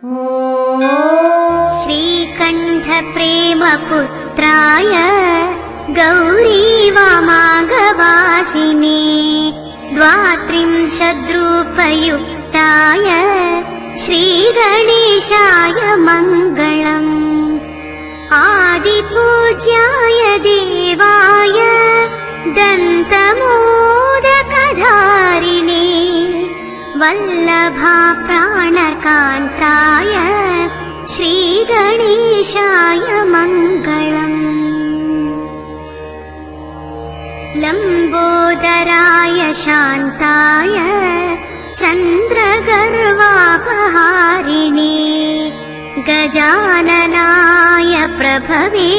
श्रीकण्ठप्रेमपुत्राय गौरीवामाङ्गवासिने द्वात्रिंशद्रूपयुक्ताय श्रीगणेशाय मङ्गलम्। आदिपूज्याय देवाय दन्तमोदकधारिणे वल्लभा प्राणकान्ताय श्रीगणेशाय मङ्गलम्। लम्बोदराय शान्ताय चन्द्रगर्वापहारिणे गजाननाय प्रभवे